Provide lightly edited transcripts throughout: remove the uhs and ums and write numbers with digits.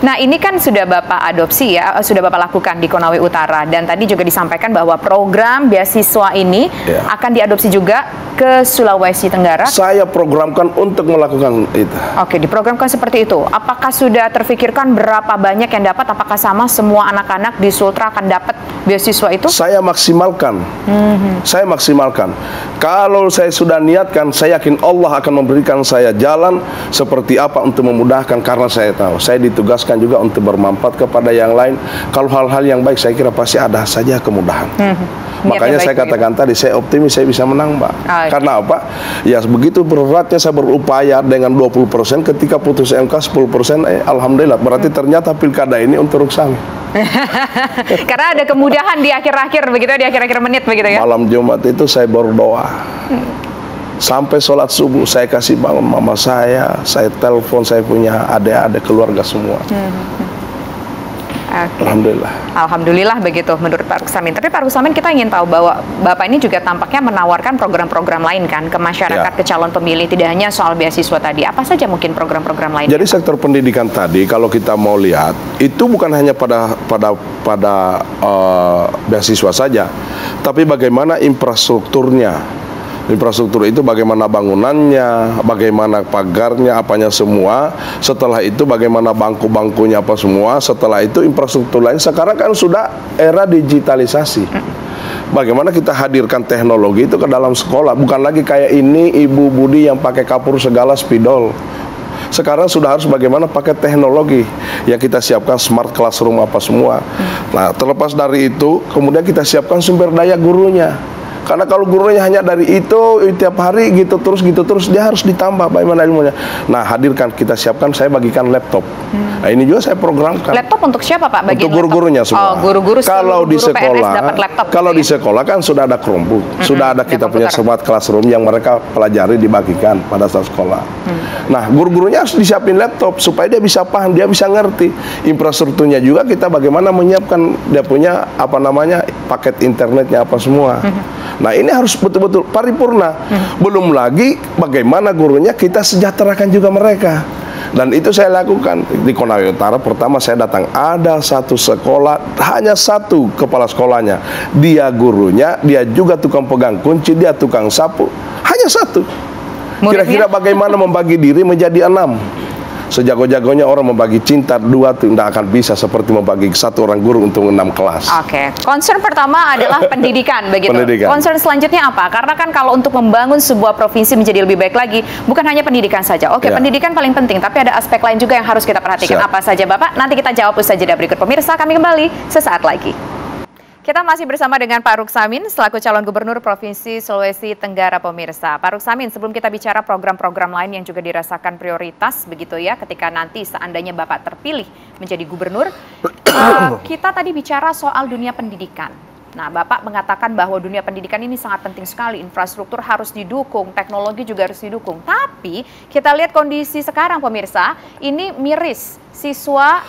Nah, ini kan sudah Bapak adopsi ya, sudah Bapak lakukan di Konawe Utara, dan tadi juga disampaikan bahwa program beasiswa ini akan diadopsi juga ke Sulawesi Tenggara. Saya programkan untuk melakukan itu. Oke, diprogramkan seperti itu. Apakah sudah terfikirkan berapa banyak yang dapat? Apakah sama semua anak-anak di Sultra akan dapat beasiswa itu? Saya maksimalkan. Saya maksimalkan. Kalau saya sudah niatkan, saya yakin Allah akan memberikan saya jalan seperti apa untuk memudahkan, karena saya tahu saya ditugaskan juga untuk bermanfaat kepada yang lain. Kalau hal-hal yang baik, saya kira pasti ada saja kemudahan. Makanya saya katakan tadi, saya optimis saya bisa menang, Mbak. Karena apa? Ya begitu beratnya saya berupaya dengan 20%, ketika putus MK 10%, alhamdulillah. Berarti ternyata pilkada ini untuk Ruksami. Karena ada kemudahan di akhir-akhir begitu, di akhir-akhir menit begitu ya. Malam Jumat itu saya berdoa. Sampai sholat subuh saya kasih bangun mama saya telepon saya punya adik-adik keluarga semua. Okay. Alhamdulillah. Alhamdulillah begitu menurut Pak Ruksamin. Tapi Pak Ruksamin, kita ingin tahu bahwa Bapak ini juga tampaknya menawarkan program-program lain kan ke masyarakat, ke calon pemilih, tidak hanya soal beasiswa tadi. Apa saja mungkin program-program lain? Jadi sektor pendidikan tadi kalau kita mau lihat itu bukan hanya pada beasiswa saja, tapi bagaimana infrastrukturnya. Infrastruktur itu bagaimana bangunannya, bagaimana pagarnya, apanya semua. Setelah itu bagaimana bangku-bangkunya apa semua. Setelah itu infrastruktur lain. Sekarang kan sudah era digitalisasi. Bagaimana kita hadirkan teknologi itu ke dalam sekolah. Bukan lagi kayak ini Ibu Budi yang pakai kapur segala spidol. Sekarang sudah harus bagaimana pakai teknologi yang kita siapkan, smart classroom apa semua. Nah, terlepas dari itu, kemudian kita siapkan sumber daya gurunya. Karena kalau gurunya hanya dari itu tiap hari gitu terus dia harus ditambah bagaimana ilmunya. Nah, hadirkan, kita siapkan, saya bagikan laptop. Nah, ini juga saya programkan. Laptop untuk siapa Pak? Bagian untuk guru-gurunya semua. Oh, guru-guru kalau di guru sekolah, PNS dapat laptop. Kalau di sekolah kan sudah ada Chromebook, sudah ada kita punya smart classroom yang mereka pelajari dibagikan pada saat sekolah. Nah, guru-gurunya harus disiapin laptop supaya dia bisa paham, dia bisa ngerti. Infrastrukturnya juga kita bagaimana menyiapkan dia punya paket internetnya apa semua. Nah, ini harus betul-betul paripurna. Belum lagi bagaimana gurunya kita sejahterakan juga mereka. Dan itu saya lakukan di Konawe Utara. Pertama saya datang, ada satu sekolah, hanya satu kepala sekolahnya. Dia gurunya, dia juga tukang pegang kunci, dia tukang sapu. Hanya satu. Kira-kira bagaimana membagi diri menjadi 6? Sejago-jagonya orang membagi cinta 2 itu tidak akan bisa seperti membagi satu orang guru untuk 6 kelas. Oke. Concern pertama adalah pendidikan begitu. Pendidikan. Concern selanjutnya apa? Karena kan kalau untuk membangun sebuah provinsi menjadi lebih baik lagi, bukan hanya pendidikan saja. Oke, pendidikan paling penting, tapi ada aspek lain juga yang harus kita perhatikan. Apa saja Bapak? Nanti kita jawab usai jeda berikut. Pemirsa, kami kembali sesaat lagi. Kita masih bersama dengan Pak Ruksamin selaku calon gubernur Provinsi Sulawesi Tenggara, pemirsa. Pak Ruksamin, sebelum kita bicara program-program lain yang juga dirasakan prioritas begitu ya, ketika nanti seandainya Bapak terpilih menjadi gubernur, kita tadi bicara soal dunia pendidikan. Nah, Bapak mengatakan bahwa dunia pendidikan ini sangat penting sekali, infrastruktur harus didukung, teknologi juga harus didukung. Tapi kita lihat kondisi sekarang pemirsa, ini miris. Siswa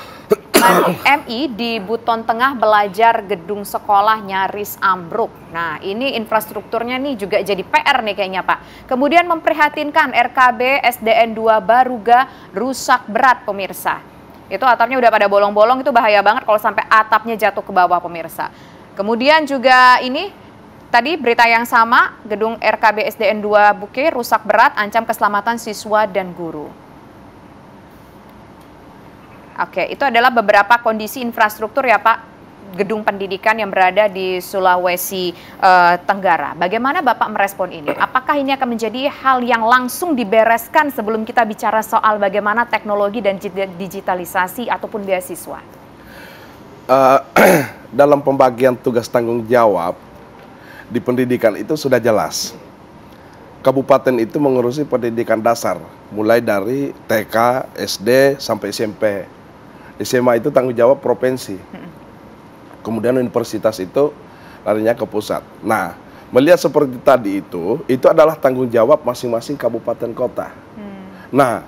MI di Buton Tengah belajar gedung sekolah nyaris ambruk. Nah, ini infrastrukturnya nih juga jadi PR nih kayaknya Pak. Kemudian memprihatinkan, RKB SDN 2 Baruga rusak berat pemirsa. Itu atapnya udah pada bolong-bolong, itu bahaya banget kalau sampai atapnya jatuh ke bawah pemirsa. Kemudian juga ini tadi berita yang sama, gedung RKB SDN 2 Buke rusak berat, ancam keselamatan siswa dan guru. Oke, itu adalah beberapa kondisi infrastruktur ya Pak, gedung pendidikan yang berada di Sulawesi Tenggara. Bagaimana Bapak merespon ini? Apakah ini akan menjadi hal yang langsung dibereskan sebelum kita bicara soal bagaimana teknologi dan digitalisasi ataupun beasiswa? Dalam pembagian tugas tanggung jawab di pendidikan itu sudah jelas. Kabupaten itu mengurusi pendidikan dasar, mulai dari TK, SD, sampai SMP. SMA itu tanggung jawab provinsi. Kemudian universitas itu larinya ke pusat. Nah, melihat seperti tadi itu adalah tanggung jawab masing-masing kabupaten kota. Nah,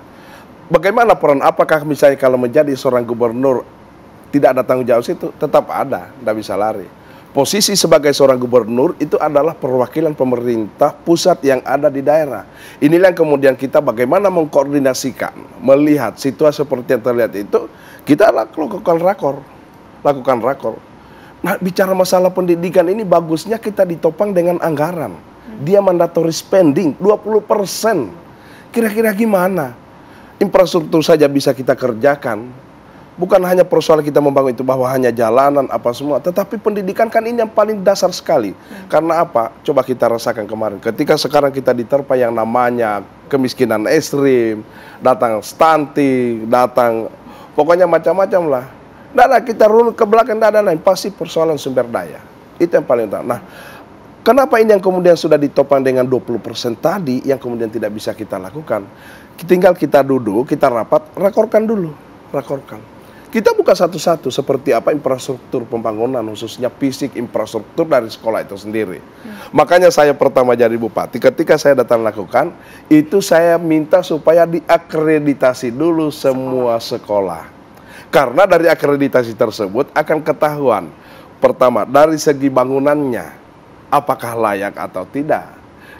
bagaimana peran, apakah misalnya kalau menjadi seorang gubernur tidak ada tanggung jawab itu? Tetap ada, tidak bisa lari. Posisi sebagai seorang gubernur itu adalah perwakilan pemerintah pusat yang ada di daerah. Inilah yang kemudian kita bagaimana mengkoordinasikan, melihat situasi seperti yang terlihat itu, kita lakukan rakor. Nah, bicara masalah pendidikan ini bagusnya kita ditopang dengan anggaran. Dia mandatory spending 20%. Kira-kira gimana? Infrastruktur saja bisa kita kerjakan. Bukan hanya persoalan kita membangun itu bahwa hanya jalanan apa semua, tetapi pendidikan kan ini yang paling dasar sekali. Karena apa? Coba kita rasakan kemarin. Ketika sekarang kita diterpa yang namanya kemiskinan ekstrim, datang stunting, datang pokoknya macam-macam lah. Nah, kita runut ke belakang, tidak ada lain, pasti persoalan sumber daya. Itu yang paling utama. Nah, kenapa ini yang kemudian sudah ditopang dengan 20% tadi, yang kemudian tidak bisa kita lakukan? Tinggal kita duduk, kita rakorkan dulu. Kita buka satu-satu seperti apa infrastruktur pembangunan, khususnya fisik infrastruktur dari sekolah itu sendiri. Makanya saya pertama jadi bupati, ketika saya datang lakukan, itu saya minta supaya diakreditasi dulu semua sekolah. Karena dari akreditasi tersebut akan ketahuan, pertama, dari segi bangunannya, apakah layak atau tidak.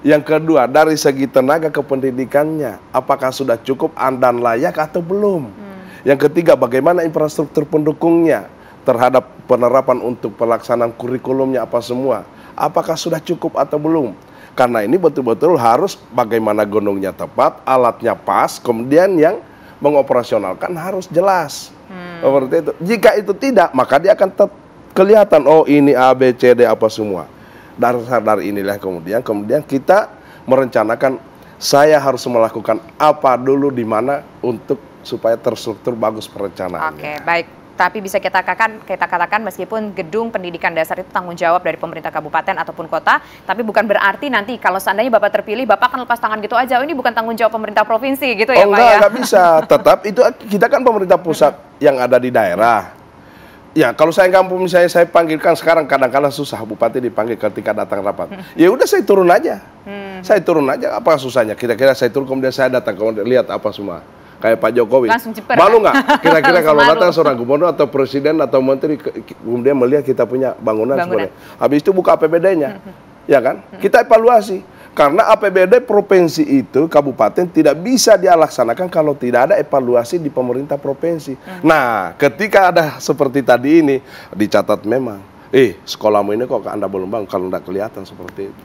Yang kedua, dari segi tenaga kependidikannya, apakah sudah cukup dan layak atau belum. Yang ketiga, bagaimana infrastruktur pendukungnya terhadap penerapan untuk pelaksanaan kurikulumnya apa semua. Apakah sudah cukup atau belum. Karena ini betul-betul harus bagaimana gunungnya tepat, alatnya pas, kemudian yang mengoperasionalkan harus jelas. Seperti itu. Jika itu tidak, maka dia akan kelihatan, oh ini A, B, C, D apa semua. Dari inilah kemudian kita merencanakan saya harus melakukan apa dulu di mana untuk supaya terstruktur bagus perencanaannya. Oke, baik. Tapi bisa kita katakan meskipun gedung pendidikan dasar itu tanggung jawab dari pemerintah kabupaten ataupun kota, tapi bukan berarti nanti kalau seandainya Bapak terpilih, Bapak akan lepas tangan gitu aja. Oh, ini bukan tanggung jawab pemerintah provinsi gitu ya, Pak ya? Enggak bisa. Tetap itu kita kan pemerintah pusat yang ada di daerah. Ya, kalau saya kampung misalnya saya panggilkan sekarang kadang-kadang susah bupati dipanggil ketika datang rapat. Ya udah saya turun aja. Saya turun aja, apa susahnya? Kira-kira saya turun kemudian saya datang kemudian lihat apa semua. Kayak Pak Jokowi. Malu nggak? Kira-kira kalau datang seorang gubernur atau presiden atau menteri kemudian melihat kita punya bangunan. Sebenarnya. Habis itu buka APBD-nya. Ya kan? Kita evaluasi. Karena APBD provinsi itu, kabupaten tidak bisa dilaksanakan kalau tidak ada evaluasi di pemerintah provinsi. Nah, ketika ada seperti tadi ini, dicatat memang. Sekolahmu ini kok Anda belum bangun kalau tidak kelihatan seperti itu.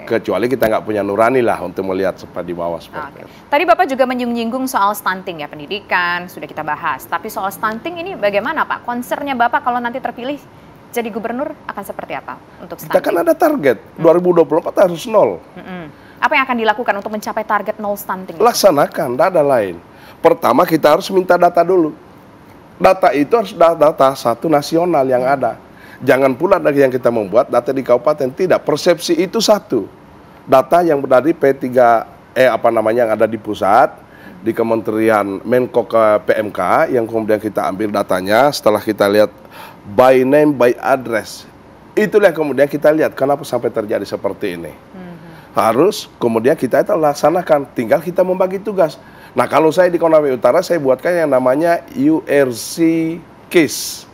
Kecuali kita nggak punya nurani lah untuk melihat di bawah seperti itu. Tadi Bapak juga menyinggung soal stunting ya, pendidikan, sudah kita bahas. Tapi soal stunting ini bagaimana Pak? Concernnya Bapak kalau nanti terpilih jadi gubernur akan seperti apa untuk stunting? Kita kan ada target, 2024 harus 0. Apa yang akan dilakukan untuk mencapai target 0 stunting? Laksanakan, tidak ada lain. Pertama kita harus minta data dulu. Data itu harus data satu nasional yang ada. Jangan pula dari yang kita membuat data di kabupaten, tidak. Persepsi itu satu. Data yang dari yang ada di pusat, di Kementerian Menko ke PMK, yang kemudian kita ambil datanya, setelah kita lihat by name, by address. Itulah yang kemudian kita lihat kenapa sampai terjadi seperti ini. Harus kemudian kita itu laksanakan, tinggal kita membagi tugas. Nah, kalau saya di Konawe Utara, saya buatkan yang namanya URC KIS.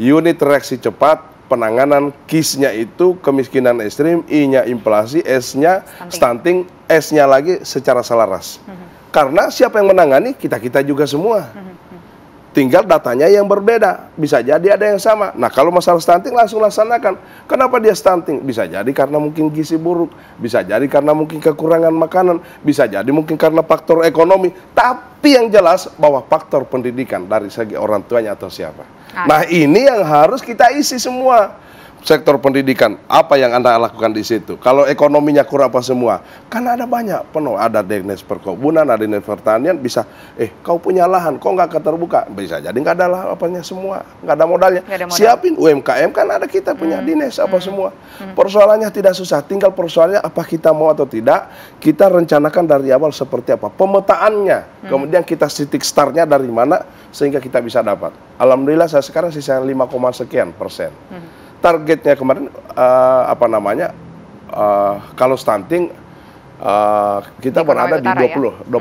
Unit reaksi cepat penanganan. KIS-nya itu kemiskinan ekstrim, I-nya inflasi, S-nya stunting, S-nya lagi secara selaras. Karena siapa yang menangani? Kita juga semua. Tinggal datanya yang berbeda. Bisa jadi ada yang sama. Nah, kalau masalah stunting langsung laksanakan. Kenapa dia stunting? Bisa jadi karena mungkin gizi buruk. Bisa jadi karena mungkin kekurangan makanan. Bisa jadi mungkin karena faktor ekonomi. Tapi yang jelas bahwa faktor pendidikan dari segi orang tuanya atau siapa. Nah, ini yang harus kita isi semua. Sektor pendidikan, apa yang Anda lakukan di situ? Kalau ekonominya kurang apa semua? Karena ada banyak penuh, ada dinas perkebunan, ada dinas pertanian, bisa, kau punya lahan, kok nggak keterbuka? Bisa jadi nggak ada lah apanya semua, nggak ada modalnya. Siapin UMKM, kan ada kita punya dinas apa semua. Persoalannya tidak susah, tinggal persoalannya apa kita mau atau tidak, kita rencanakan dari awal seperti apa. Pemetaannya, kemudian kita titik startnya dari mana, sehingga kita bisa dapat. Alhamdulillah saya sekarang sisa 5, sekian %. Targetnya kemarin kalau stunting kita berada di 24%.